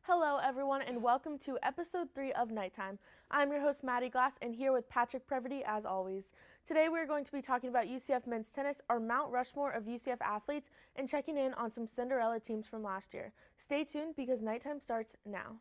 Hello, everyone, and welcome to episode 3 of Nighttime. I'm your host, Maddie Glass, and here with Patrick Previty, as always. Today, we're going to be talking about UCF men's tennis, our Mount Rushmore of UCF athletes, and checking in on some Cinderella teams from last year. Stay tuned because Nighttime starts now.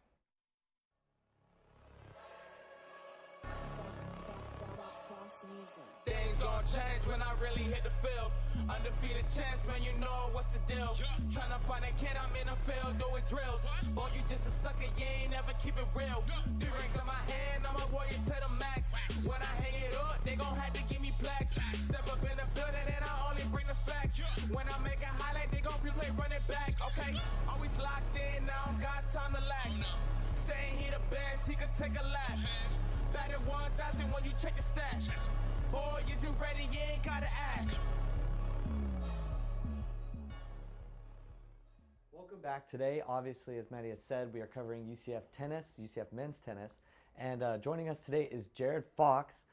Things gon' change when I really hit the field. Undefeated chance, man, you know what's the deal. Tryna find a kid, I'm in the field doing drills. Boy, you just a sucker, you ain't never keep it real. 3 rings in my hand, I'm a warrior to the max. When I hang it up, they gon' have to give me plaques. Step up in the building and I only bring the facts. When I make a highlight, they gon' replay, run it back, okay? Always locked in, now I don't got time to lax. Saying he the best, he could take a lap. Batted 1,000 when you check the stats. Boy, is you ready? You ain't gotta ask. Welcome back. Today, obviously, as Maddie has said, we are covering UCF tennis, UCF men's tennis. And joining us today is Jared Fox.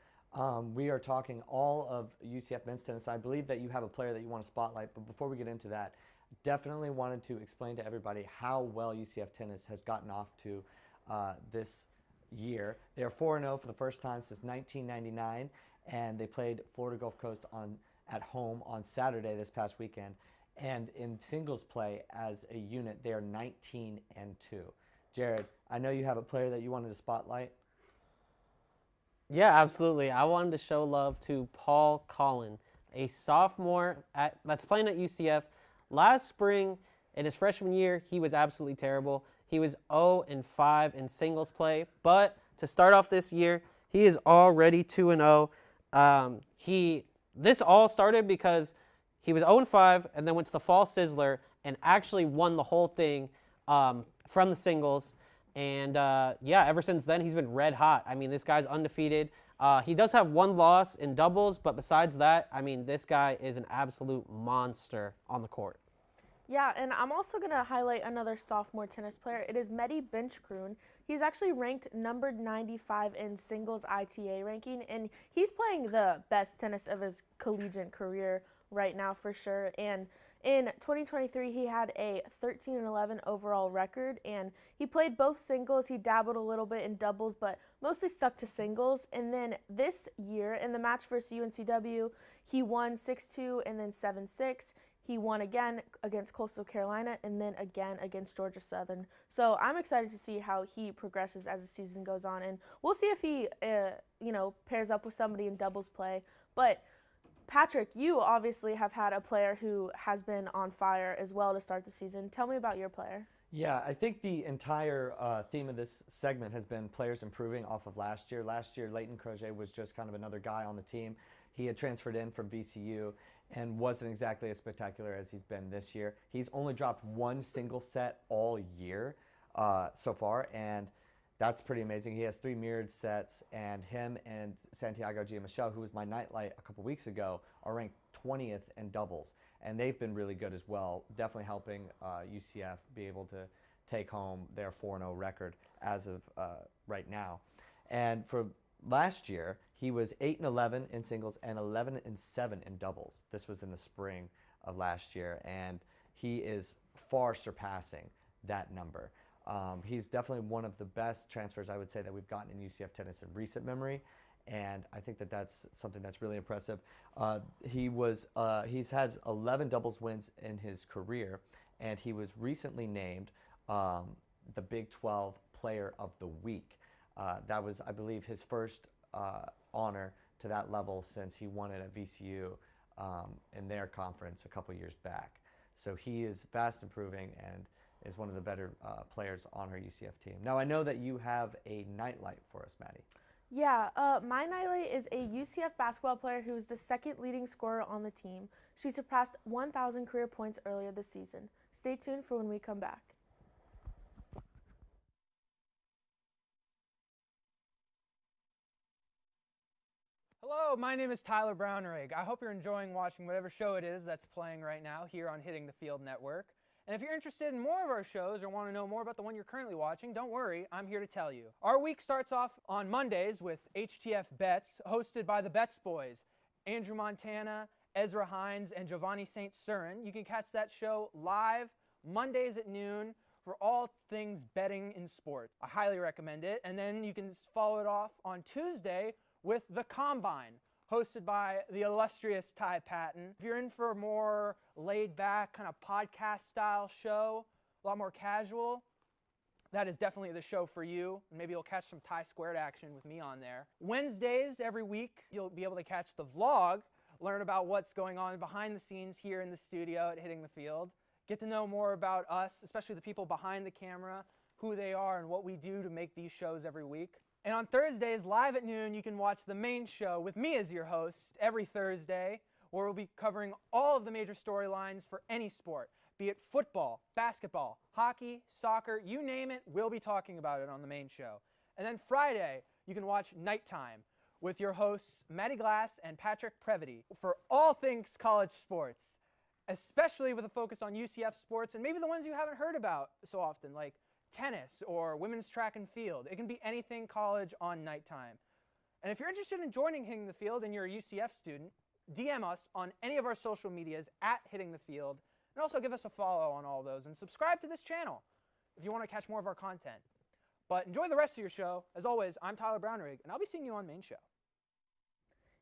We are talking all of UCF men's tennis. I believe that you have a player that you want to spotlight, but before we get into that, definitely wanted to explain to everybody how well UCF tennis has gotten off to this year. They are 4-0 for the first time since 1999, and they played Florida Gulf Coast at home on Saturday this past weekend. And in singles play as a unit, they are 19-2. Jared, I know you have a player that you wanted to spotlight. Yeah, absolutely. I wanted to show love to Paul Collin, a sophomore that's playing at UCF. Last spring, in his freshman year, he was absolutely terrible. He was 0-5 in singles play, but to start off this year, he is already 2-0. This all started because he was 0-5 and then went to the Fall Sizzler and actually won the whole thing from the singles. And ever since then, he's been red hot. I mean, this guy's undefeated. He does have one loss in doubles, but besides that, I mean, this guy is an absolute monster on the court. Yeah, and I'm also going to highlight another sophomore tennis player. It is Maddie Benchkroon. He's actually ranked number 95 in singles ITA ranking, and he's playing the best tennis of his collegiate career right now for sure. And in 2023, he had a 13-11 overall record, and he played both singles. He dabbled a little bit in doubles, but mostly stuck to singles. And then this year, in the match versus UNCW, he won 6-2 and then 7-6. He won again against Coastal Carolina and then again against Georgia Southern. So I'm excited to see how he progresses as the season goes on, and we'll see if he, pairs up with somebody in doubles play. But Patrick, you obviously have had a player who has been on fire as well to start the season. Tell me about your player. Yeah, I think the entire theme of this segment has been players improving off of last year. Last year, Leighton Croget was just kind of another guy on the team. He had transferred in from VCU and wasn't exactly as spectacular as he's been this year. He's only dropped one single set all year so far, and that's pretty amazing. He has 3 mirrored sets, and him and Santiago Giammichelle, who was my nightlight a couple weeks ago, are ranked 20th in doubles, and they've been really good as well, definitely helping UCF be able to take home their 4-0 record as of right now. And for last year, he was 8-11 in singles and 11-7 in doubles. This was in the spring of last year, and he is far surpassing that number. He's definitely one of the best transfers, I would say, that we've gotten in UCF tennis in recent memory, and I think that that's something that's really impressive. He's had 11 doubles wins in his career, and he was recently named the Big 12 Player of the Week. That was, I believe, his first honor to that level since he won it at VCU in their conference a couple years back. So he is fast improving and is one of the better players on our UCF team. Now, I know that you have a nightlight for us, Maddie. Yeah, my nightlight is a UCF basketball player who is the second leading scorer on the team. She surpassed 1,000 career points earlier this season. Stay tuned for when we come back. Hello, my name is Tyler Brownrigg. I hope you're enjoying watching whatever show it is that's playing right now here on Hitting the Field Network. And if you're interested in more of our shows or want to know more about the one you're currently watching, don't worry, I'm here to tell you. Our week starts off on Mondays with HTF Bets, hosted by the Betts Boys, Andrew Montana, Ezra Hines, and Giovanni St. Cyrin. You can catch that show live Mondays at noon for all things betting in sports. I highly recommend it. And then you can follow it off on Tuesday with The Combine, hosted by the illustrious Ty Patton. If you're in for a more laid-back, kind of podcast-style show, a lot more casual, that is definitely the show for you. Maybe you'll catch some Ty Squared action with me on there. Wednesdays every week, you'll be able to catch the vlog, learn about what's going on behind the scenes here in the studio at Hitting the Field. Get to know more about us, especially the people behind the camera, who they are, and what we do to make these shows every week. And on Thursdays, live at noon, you can watch the main show with me as your host every Thursday, where we'll be covering all of the major storylines for any sport, be it football, basketball, hockey, soccer, you name it, we'll be talking about it on the main show. And then Friday, you can watch Nighttime with your hosts Maddie Glass and Patrick Previty for all things college sports, especially with a focus on UCF sports and maybe the ones you haven't heard about so often, like tennis or women's track and field. It can be anything college on Nighttime. And if you're interested in joining Hitting the Field and you're a UCF student, DM us on any of our social medias at Hitting the Field, and also give us a follow on all those and subscribe to this channel if you want to catch more of our content. But enjoy the rest of your show. As always, I'm Tyler Brownrigg, and I'll be seeing you on main show.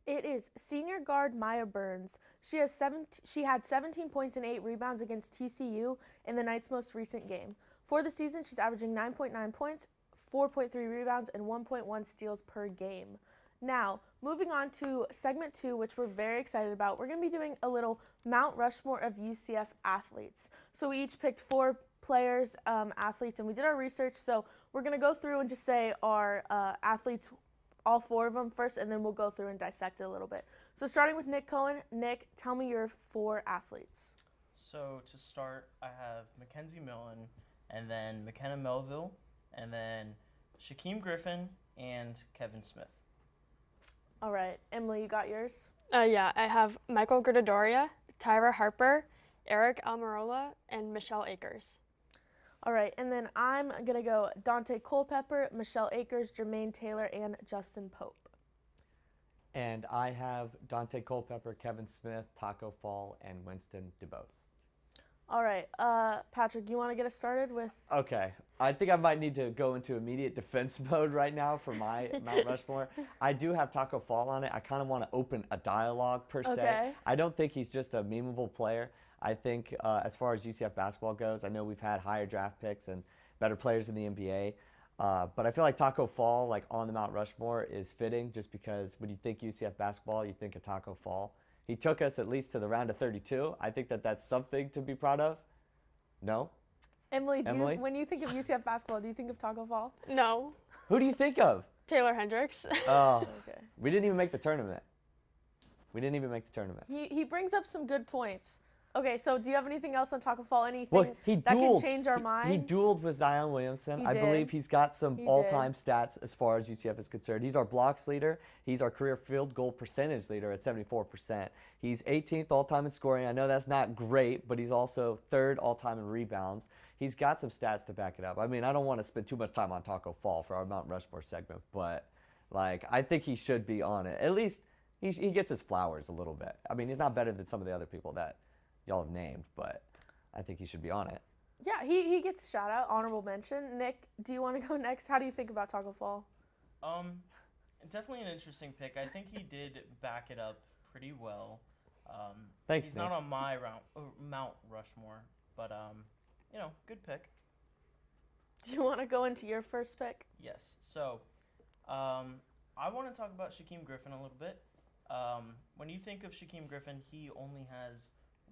It is senior guard Maya Burns. She had 17 points and 8 rebounds against TCU in the night's most recent game. For the season, she's averaging 9.9 points, 4.3 rebounds, and 1.1 steals per game. Now, moving on to segment 2, which we're very excited about, we're going to be doing a little Mount Rushmore of UCF athletes. So we each picked 4 players, athletes, and we did our research. So we're going to go through and just say our athletes, all 4 of them first, and then we'll go through and dissect it a little bit. So starting with Nick Cohen. Nick, tell me your 4 athletes. So to start, I have Mackenzie Millen, and then McKenna Melville, and then Shaquem Griffin, and Kevin Smith. All right. Emily, you got yours? Yeah, I have Michael Gritadoria, Tyra Harper, Eric Almirola, and Michelle Akers. All right. And then I'm going to go Dante Culpepper, Michelle Akers, Jermaine Taylor, and Justin Pope. And I have Dante Culpepper, Kevin Smith, Taco Fall, and Winston DeBose. All right. Patrick, you want to get us started with? Okay. I think I might need to go into immediate defense mode right now for my Mount Rushmore. I do have Taco Fall on it. I kind of want to open a dialogue per se. Okay. I don't think he's just a memeable player. I think as far as UCF basketball goes, I know we've had higher draft picks and better players in the NBA. But I feel like Taco Fall, like on the Mount Rushmore, is fitting just because when you think UCF basketball, you think of Taco Fall. He took us at least to the round of 32. I think that that's something to be proud of. No? Emily, Emily? when you think of UCF basketball, do you think of Taco Fall? No, Who do you think of? Taylor Hendricks. Oh, Okay. we didn't even make the tournament. We didn't even make the tournament. He brings up some good points. Okay, so do you have anything else on Taco Fall? Anything Well, he that dueled. can change our minds? He dueled with Zion Williamson. He I did. believe he's got some He all-time stats as far as UCF is concerned. He's our blocks leader. He's our career field goal percentage leader at 74%. He's 18th all-time in scoring. I know that's not great, but he's also 3rd all-time in rebounds. He's got some stats to back it up. I mean, I don't want to spend too much time on Taco Fall for our Mount Rushmore segment, but like I think he should be on it. At least he gets his flowers a little bit. I mean, he's not better than some of the other people that y'all have named, but I think he should be on it. Yeah, he gets a shout out, honorable mention. Nick, do you want to go next? How do you think about Taco Fall? Definitely an interesting pick. I think he did back it up pretty well. Thanks, He's Nick. not on my Mount Rushmore, but good pick. Do you want to go into your first pick? Yes. So, I want to talk about Shaquem Griffin a little bit. When you think of Shaquem Griffin, he only has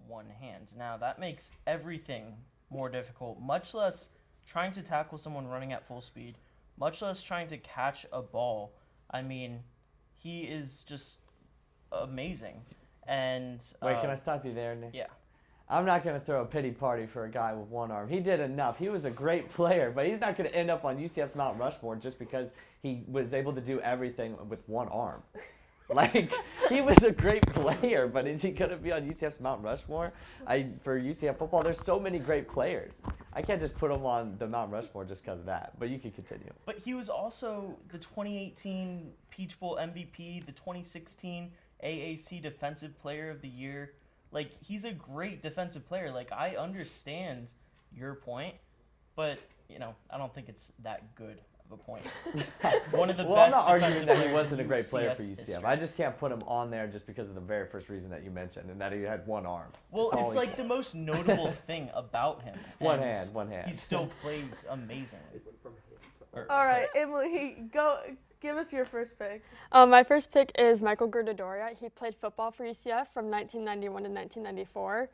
one hand. Now, that makes everything more difficult, much less trying to tackle someone running at full speed, much less trying to catch a ball. I mean, he is just amazing. And Wait, can I stop you there, Nick? Yeah. I'm not going to throw a pity party for a guy with one arm. He did enough. He was a great player, but he's not going to end up on UCF's Mount Rushmore just because he was able to do everything with one arm. Like, he was a great player, but is he going to be on UCF's Mount Rushmore? For UCF football, there's so many great players. I can't just put him on the Mount Rushmore just because of that, but you can continue. But he was also the 2018 Peach Bowl MVP, the 2016 AAC Defensive Player of the Year. Like, he's a great defensive player. Like, I understand your point, but I don't think it's that good of a point. One of the Well, best. I'm not arguing defensive that he players wasn't a in great player UCF for UCF. history. I just can't put him on there just because of the very first reason that you mentioned, and that he had one arm. Well, That's all it's he- like the most notable thing about him. One and hand, one hand. He still plays amazingly. All right, Emily, go give us your first pick. My first pick is Michael Gradoria. He played football for UCF from 1991 to 1994.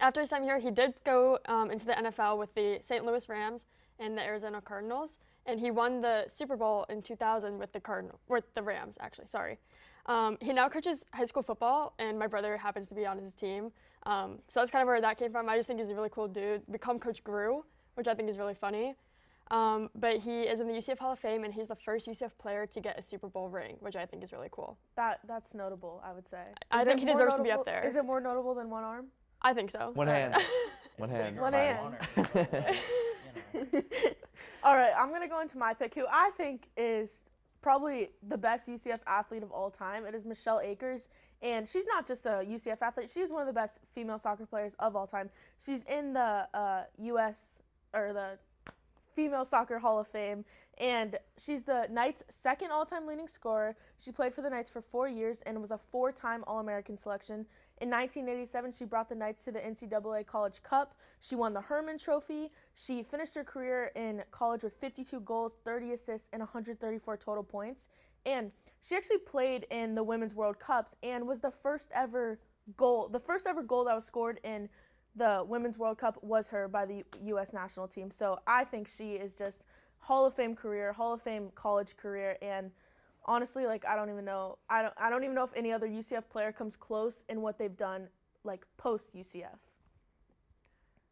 After his time here, he did go into the NFL with the St. Louis Rams and the Arizona Cardinals, and he won the Super Bowl in 2000 with the Rams, actually, sorry. He now coaches high school football, and my brother happens to be on his team. So that's kind of where that came from. I just think he's a really cool dude. We call him Coach Gru, which I think is really funny. But he is in the UCF Hall of Fame, and he's the first UCF player to get a Super Bowl ring, which I think is really cool. That's notable, I would say. I think he deserves to be up there. Is it more notable than one arm? I think so. One hand. One hand. One By hand. honor. All right, I'm going to go into my pick, who I think is probably the best UCF athlete of all time. It is Michelle Akers, and she's not just a UCF athlete. She's one of the best female soccer players of all time. She's in the the Female Soccer Hall of Fame, and she's the Knights' second all-time leading scorer. She played for the Knights for 4 years and was a 4-time All-American selection. In 1987, she brought the Knights to the NCAA College Cup. She won the Herman Trophy. She finished her career in college with 52 goals, 30 assists, and 134 total points. And she actually played in the Women's World Cups and was the first ever goal that was scored in the Women's World Cup was her by the U.S. national team. So I think she is just Hall of Fame career, Hall of Fame college career, and honestly, like I don't even know if any other UCF player comes close in what they've done, like post UCF.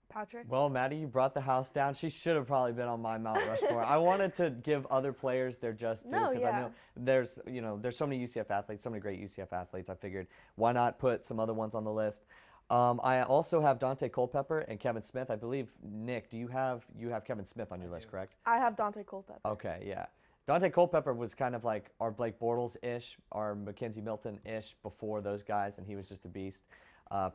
Patrick? Well, Maddie, you brought the house down. She should have probably been on my Mount Rushmore. I wanted to give other players their just due because I know there's so many UCF athletes, so many great UCF athletes. I figured why not put some other ones on the list. I also have Dante Culpepper and Kevin Smith. I believe, Nick, you have Kevin Smith on your list, correct? I have Dante Culpepper. Okay, yeah. Dante Culpepper was kind of like our Blake Bortles-ish, our Mackenzie Milton-ish before those guys, and he was just a beast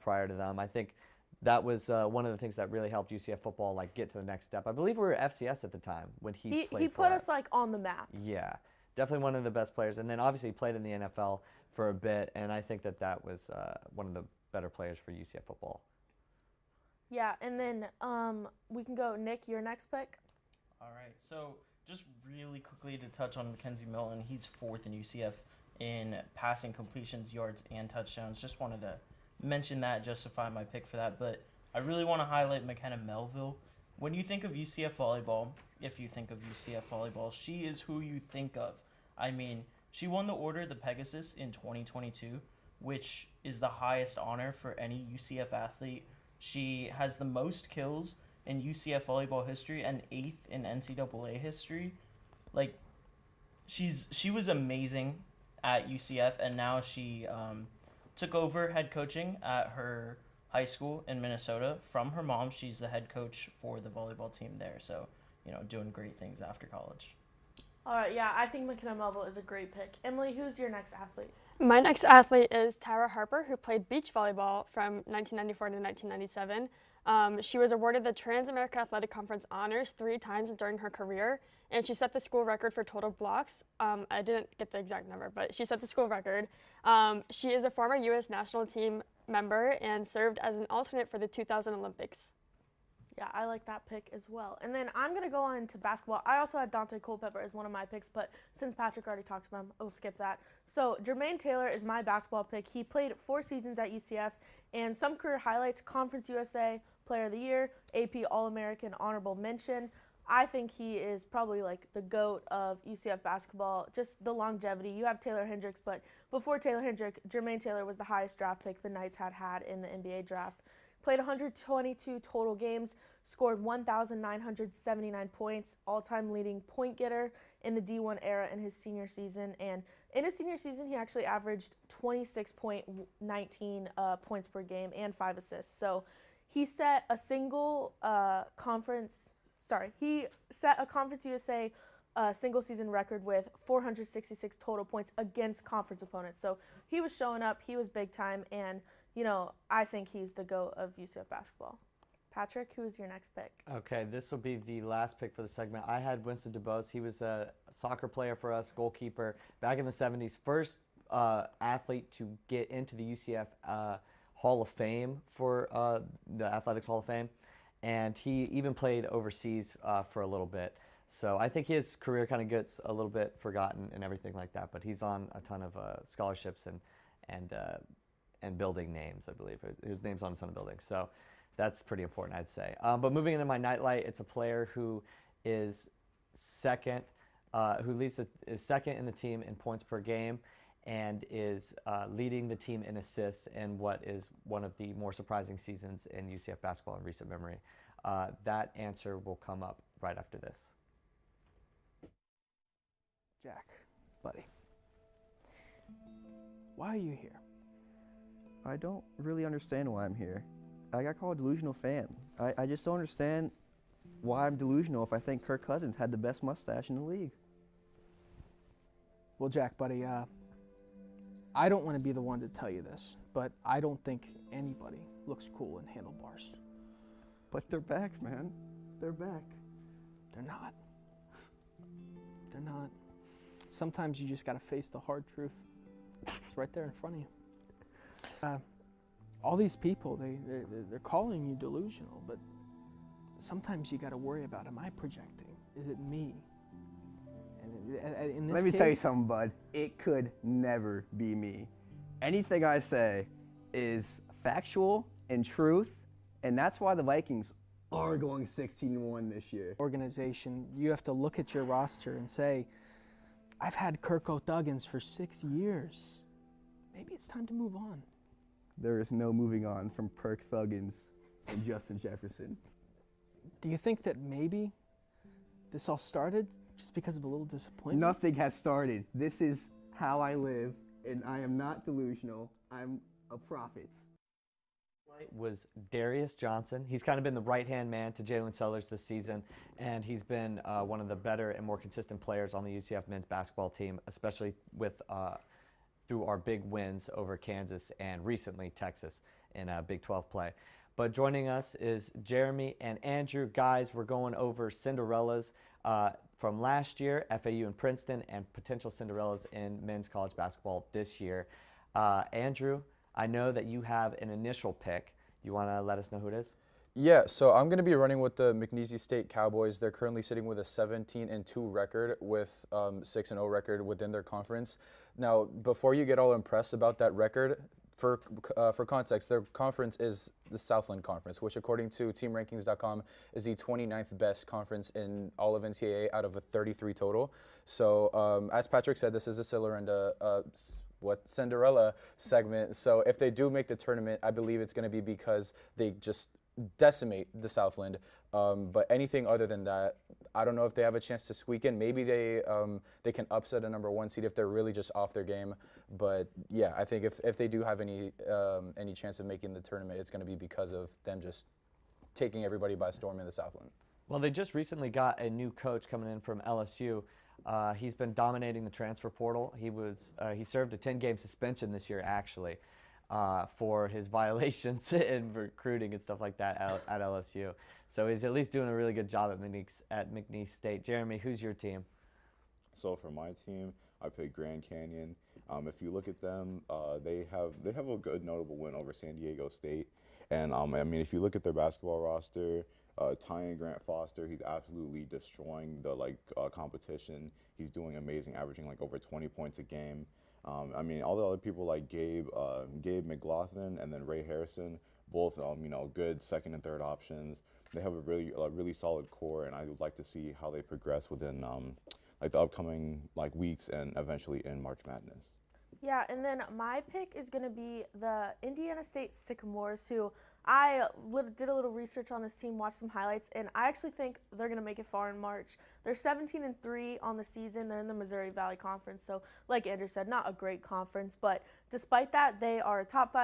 prior to them. I think that was one of the things that really helped UCF football get to the next step. I believe we were FCS at the time when he played He for put us on the map. Yeah, definitely one of the best players. And then obviously he played in the NFL for a bit, and I think that was one of the better players for UCF football. Yeah, and then we can go, Nick, your next pick. All right, so just really quickly to touch on Mackenzie Milton, he's 4th in UCF in passing completions, yards, and touchdowns. Just wanted to mention that, justify my pick for that, but I really want to highlight McKenna Melville. When you think of UCF volleyball, if you think of UCF volleyball, she is who you think of. I mean, she won the Order of the Pegasus in 2022, which is the highest honor for any UCF athlete. She has the most kills in UCF volleyball history and 8th in NCAA history. She was amazing at UCF, and now she took over head coaching at her high school in Minnesota from her mom. She's the head coach for the volleyball team there, so doing great things after college. All right, yeah, I think McKenna Melville is a great pick. Emily, who's your next athlete? My next athlete is Tyra Harper, who played beach volleyball from 1994 to 1997. She was awarded the Trans-America Athletic Conference honors 3 times during her career, and she set the school record for total blocks. I didn't get the exact number, but she set the school record. She is a former U.S. national team member and served as an alternate for the 2000 Olympics. Yeah, I like that pick as well. And then I'm going to go on to basketball. I also had Dante Culpepper as one of my picks, but since Patrick already talked about him, I'll skip that. So Jermaine Taylor is my basketball pick. He played 4 seasons at UCF, and some career highlights: Conference USA Player of the Year, AP All-American Honorable Mention. I think he is probably the GOAT of UCF basketball, just the longevity. You have Taylor Hendricks, but before Taylor Hendricks, Jermaine Taylor was the highest draft pick the Knights had in the NBA draft. Played 122 total games, scored 1,979 points, all-time leading point getter in the D1 era in his senior season. And in his senior season, he actually averaged 26.19 points per game and 5 assists. So he set a Conference USA single season record with 466 total points against conference opponents. So he was showing up, he was big time, and I think he's the GOAT of UCF basketball. Patrick, who is your next pick? Okay, this will be the last pick for the segment. I had Winston DuBose. He was a soccer player for us, goalkeeper, back in the 70s. First athlete to get into the UCF Hall of Fame for the Athletics Hall of Fame. And he even played overseas for a little bit. So I think his career kind of gets a little bit forgotten and everything like that. But he's on a ton of scholarships and building names, I believe. His name's on a ton of buildings. So that's pretty important, I'd say. But moving into my nightlight, it's a player who is second, is second in the team in points per game, and is leading the team in assists in what is one of the more surprising seasons in UCF basketball in recent memory. That answer will come up right after this. Jack, buddy, why are you here? I don't really understand why I'm here. I got called a delusional fan. I just don't understand why I'm delusional if I think Kirk Cousins had the best mustache in the league. Well, Jack, buddy, I don't want to be the one to tell you this, but I don't think anybody looks cool in handlebars. But they're back, man. They're back. They're not. They're not. Sometimes you just got to face the hard truth. It's right there in front of you. All these people, they're calling you delusional, but sometimes you got to worry about, am I projecting? Is it me? And in this Let me case, tell you something, bud. It could never be me. Anything I say is factual and truth, and that's why the Vikings are going 16-1 this year. Organization, you have to look at your roster and say, I've had Kirk O'Thuggins for 6 years. Maybe it's time to move on. There is no moving on from Kirk Thuggins and Justin Jefferson. Do you think that maybe this all started just because of a little disappointment? Nothing has started. This is how I live, and I am not delusional. I'm a prophet. Was Darius Johnson. He's kind of been the right-hand man to Jalen Sellers this season, and he's been one of the better and more consistent players on the UCF men's basketball team, especially with through our big wins over Kansas and recently Texas in Big 12 play. But joining us is Jeremy and Andrew. Guys, we're going over Cinderellas from last year, FAU and Princeton, and potential Cinderellas in men's college basketball this year. Andrew, I know that you have an initial pick. You want to let us know who it is? Yeah, so I'm going to be running with the McNeese State Cowboys. They're currently sitting with a 17-2 record with 6-0 record within their conference. Now, before you get all impressed about that record, for context, their conference is the Southland Conference, which according to TeamRankings.com is the 29th best conference in all of NCAA out of a 33 total. So as Patrick said, this is a Cinderella segment. So if they do make the tournament, I believe it's going to be because they just decimate the Southland. But anything other than that, I don't know if they have a chance to squeak in. Maybe they can upset a number 1 seed if they're really just off their game. But yeah, I think if they do have any chance of making the tournament, it's going to be because of them just taking everybody by storm in the Southland. Well, they just recently got a new coach coming in from LSU. He's been dominating the transfer portal. He served a 10-game suspension this year, actually, for his violations in recruiting and stuff like that at LSU. So he's at least doing a really good job at McNeese State. Jeremy, who's your team? So for my team, I picked Grand Canyon. If you look at them, they have a good notable win over San Diego State. And I mean, if you look at their basketball roster, Tyan Grant Foster, he's absolutely destroying the competition. He's doing amazing, averaging over 20 points a game. I mean, all the other people like Gabe McLaughlin and then Ray Harrison, both good second and third options. They have a really solid core, and I would like to see how they progress within the upcoming weeks and eventually in March Madness. Yeah, and then my pick is going to be the Indiana State Sycamores, who I did a little research on this team, watched some highlights, and I actually think they're going to make it far in March. They're 17-3 on the season. They're in the Missouri Valley Conference, so like Andrew said, not a great conference, but despite that, they are a top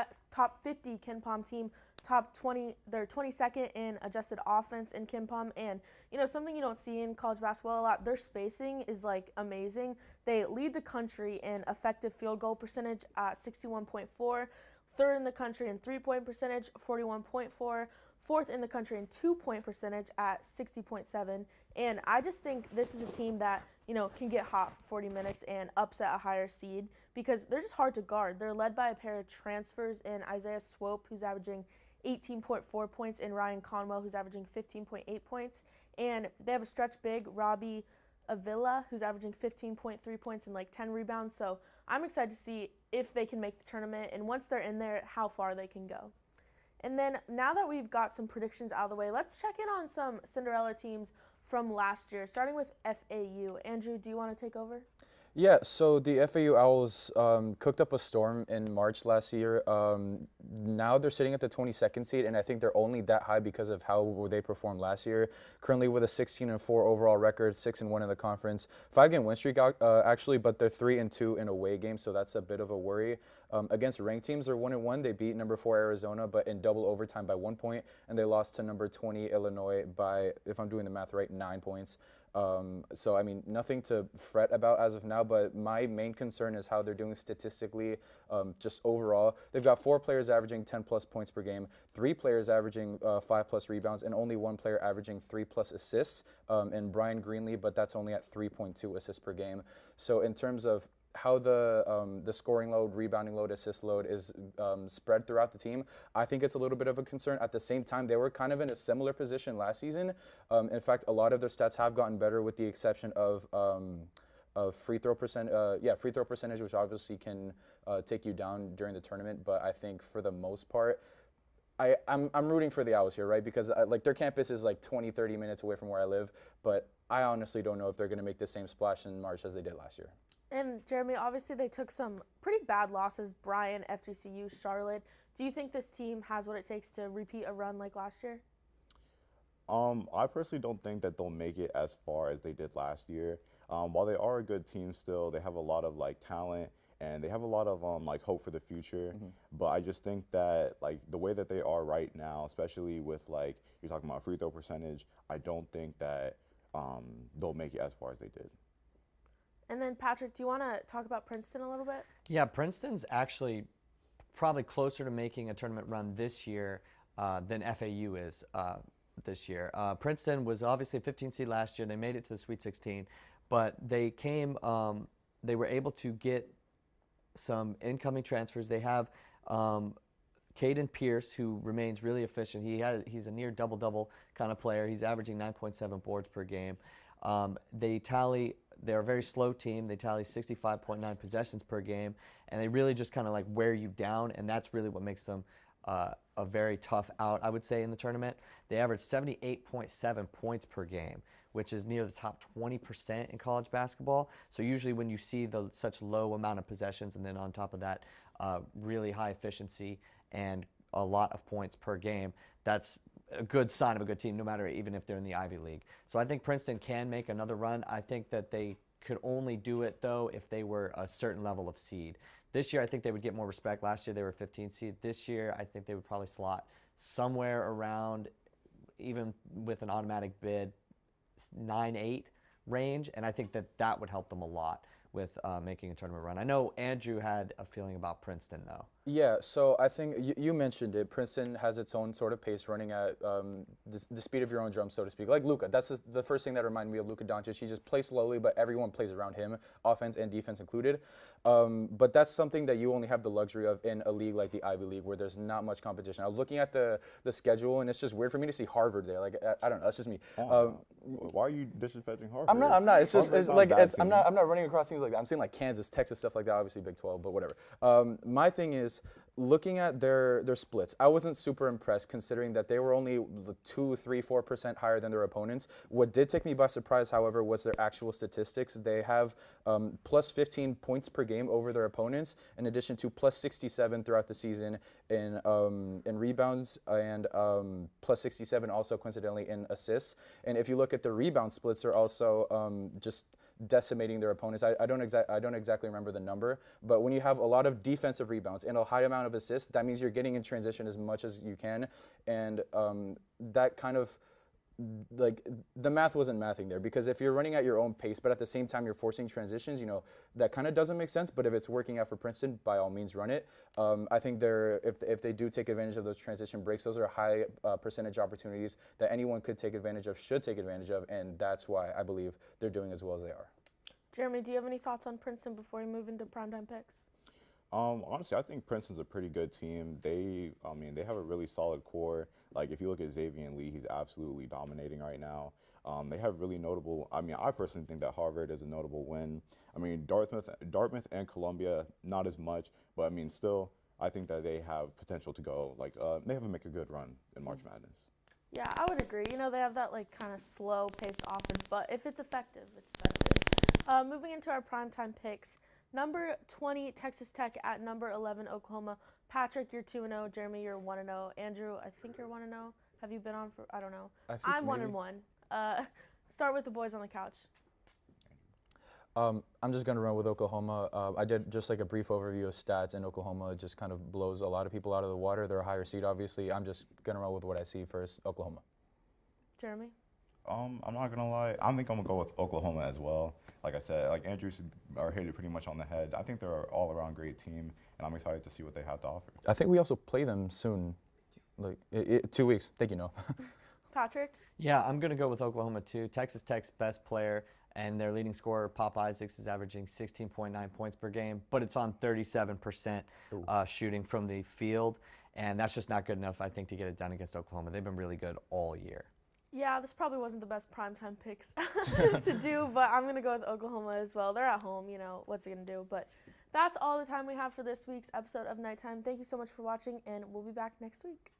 50 KenPom team, top 20. They're 22nd in adjusted offense in KenPom, and something you don't see in college basketball a lot, their spacing is amazing. They lead the country in effective field goal percentage at 61.4. Third in the country in three-point percentage, 41.4. 4th in the country in 2-point percentage at 60.7. And I just think this is a team that, can get hot for 40 minutes and upset a higher seed because they're just hard to guard. They're led by a pair of transfers in Isaiah Swope, who's averaging 18.4 points, and Ryan Conwell, who's averaging 15.8 points. And they have a stretch big, Robbie Avila, who's averaging 15.3 points and 10 rebounds. So I'm excited to see if they can make the tournament, and once they're in there, how far they can go. And then now that we've got some predictions out of the way, let's check in on some Cinderella teams from last year, starting with FAU. Andrew, do you want to take over? Yeah, so the FAU Owls cooked up a storm in March last year. Now they're sitting at the 22nd seed, and I think they're only that high because of how they performed last year. Currently with a 16-4 overall record, 6-1 in the conference, 5-game win streak actually, but they're 3-2 in away games, so that's a bit of a worry. Against ranked teams, they're 1-1. They beat number 4 Arizona, but in double overtime by 1 point, and they lost to number 20 Illinois by, if I'm doing the math right, 9 points. So, I mean, nothing to fret about as of now, but my main concern is how they're doing statistically, just overall. They've got 4 players averaging 10-plus points per game, 3 players averaging 5-plus rebounds, and only 1 player averaging 3-plus assists, and Brian Greenlee, but that's only at 3.2 assists per game. So in terms of how the scoring load, rebounding load, assist load is spread throughout the team, I think it's a little bit of a concern. At the same time, they were kind of in a similar position last season. In fact, a lot of their stats have gotten better, with the exception of free throw percentage, which obviously can take you down during the tournament. But I think for the most part, I'm rooting for the Owls here, right? Because their campus is 20, 30 minutes away from where I live, but I honestly don't know if they're going to make the same splash in March as they did last year. And Jeremy, obviously they took some pretty bad losses, Bryan, FGCU, Charlotte. Do you think this team has what it takes to repeat a run like last year? I personally don't think that they'll make it as far as they did last year. While they are a good team still, they have a lot of talent, and they have a lot of hope for the future. But I just think that the way that they are right now, especially with you're talking about free throw percentage, I don't think that they'll make it as far as they did. And then, Patrick, do you want to talk about Princeton a little bit? Yeah, Princeton's actually probably closer to making a tournament run this year than FAU is this year. Princeton was obviously a 15 seed last year. They made it to the Sweet 16, but they were able to get some incoming transfers. They have Caden Pierce, who remains really efficient. He's a near double-double kind of player. He's averaging 9.7 boards per game. They're a very slow team. They tally 65.9 possessions per game, and they really just kind of wear you down, and that's really what makes them a very tough out, I would say, in the tournament. They average 78.7 points per game, which is near the top 20% in college basketball. So usually when you see such low amount of possessions, and then on top of that, really high efficiency and a lot of points per game, that's a good sign of a good team, no matter even if they're in the Ivy League. So I think Princeton can make another run. I think that they could only do it, though, if they were a certain level of seed. This year, I think they would get more respect. Last year, they were 15 seed. This year, I think they would probably slot somewhere around, even with an automatic bid, 9-8 range, and I think that would help them a lot with making a tournament run. I know Andrew had a feeling about Princeton, though. Yeah, so I think you mentioned it. Princeton has its own sort of pace, running at the speed of your own drum, so to speak. Like Luka, that's the first thing that reminded me of Luka Doncic. He just plays slowly, but everyone plays around him, offense and defense included. But that's something that you only have the luxury of in a league like the Ivy League, where there's not much competition. I was looking at the schedule, and it's just weird for me to see Harvard there. I don't know. That's just me. Why are you disrespecting Harvard? I'm not. It's just I'm not running across teams like that. I'm saying Kansas, Texas, stuff like that. Obviously Big 12, but whatever. My thing is, looking at their splits, I wasn't super impressed, considering that they were only 2, 3, 4% higher than their opponents. What did take me by surprise, however, was their actual statistics. They have plus 15 points per game over their opponents, in addition to plus 67 throughout the season in rebounds, and plus 67 also coincidentally in assists. And if you look at the rebound splits, they're also just decimating their opponents. I don't exactly remember the number, but when you have a lot of defensive rebounds and a high amount of assists, that means you're getting in transition as much as you can, and that kind of like the math wasn't mathing there, because if you're running at your own pace, but at the same time you're forcing transitions, that kind of doesn't make sense. But if it's working out for Princeton, by all means run it. I think if they do take advantage of those transition breaks, those are high percentage opportunities that anyone could take advantage of, should take advantage of, and that's why I believe they're doing as well as they are. Jeremy, do you have any thoughts on Princeton before we move into primetime picks? Honestly, I think Princeton's a pretty good team. They have a really solid core. Like, if you look at Xavier Lee, he's absolutely dominating right now. They have really notable, I personally think that Harvard is a notable win. Dartmouth and Columbia, not as much, but still, I think that they have potential to go, they have to make a good run in March Madness. Yeah, I would agree. They have that kind of slow-paced offense, but if it's effective, it's effective. Moving into our primetime picks, number 20, Texas Tech at number 11, Oklahoma. Patrick, you're 2-0. Jeremy, you're 1-0. Andrew, I think you're 1-0. Have you been on for? I don't know. I'm 1-1. Start with the boys on the couch. I'm just going to run with Oklahoma. I did just a brief overview of stats, and Oklahoma just kind of blows a lot of people out of the water. They're a higher seed, obviously. I'm just going to run with what I see first, Oklahoma. Jeremy? I'm not going to lie. I think I'm going to go with Oklahoma as well. Like I said, Andrew hit it pretty much on the head. I think they're an all-around great team, and I'm excited to see what they have to offer. I think we also play them soon, 2 weeks. Thank you, Noah. Patrick? Yeah, I'm going to go with Oklahoma too. Texas Tech's best player and their leading scorer, Pop Isaacs, is averaging 16.9 points per game, but it's on 37% shooting from the field, and that's just not good enough, I think, to get it done against Oklahoma. They've been really good all year. Yeah, this probably wasn't the best primetime picks to do, but I'm going to go with Oklahoma as well. They're at home, what's it going to do? But that's all the time we have for this week's episode of Nighttime. Thank you so much for watching, and we'll be back next week.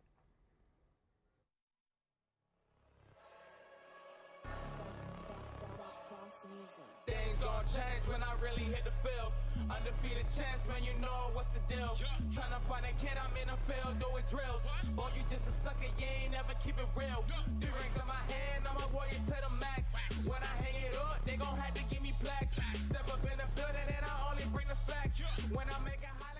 Things gon' change when I really hit the field. Undefeated chance, man, you know what's the deal. Tryna find a kid, I'm in the field doing drills. Boy, you just a sucker, you ain't never keep it real. 3 rings in my hand, I'm a warrior to the max. When I hang it up, they gon' have to give me plaques. Step up in the building and I only bring the facts. When I make it high.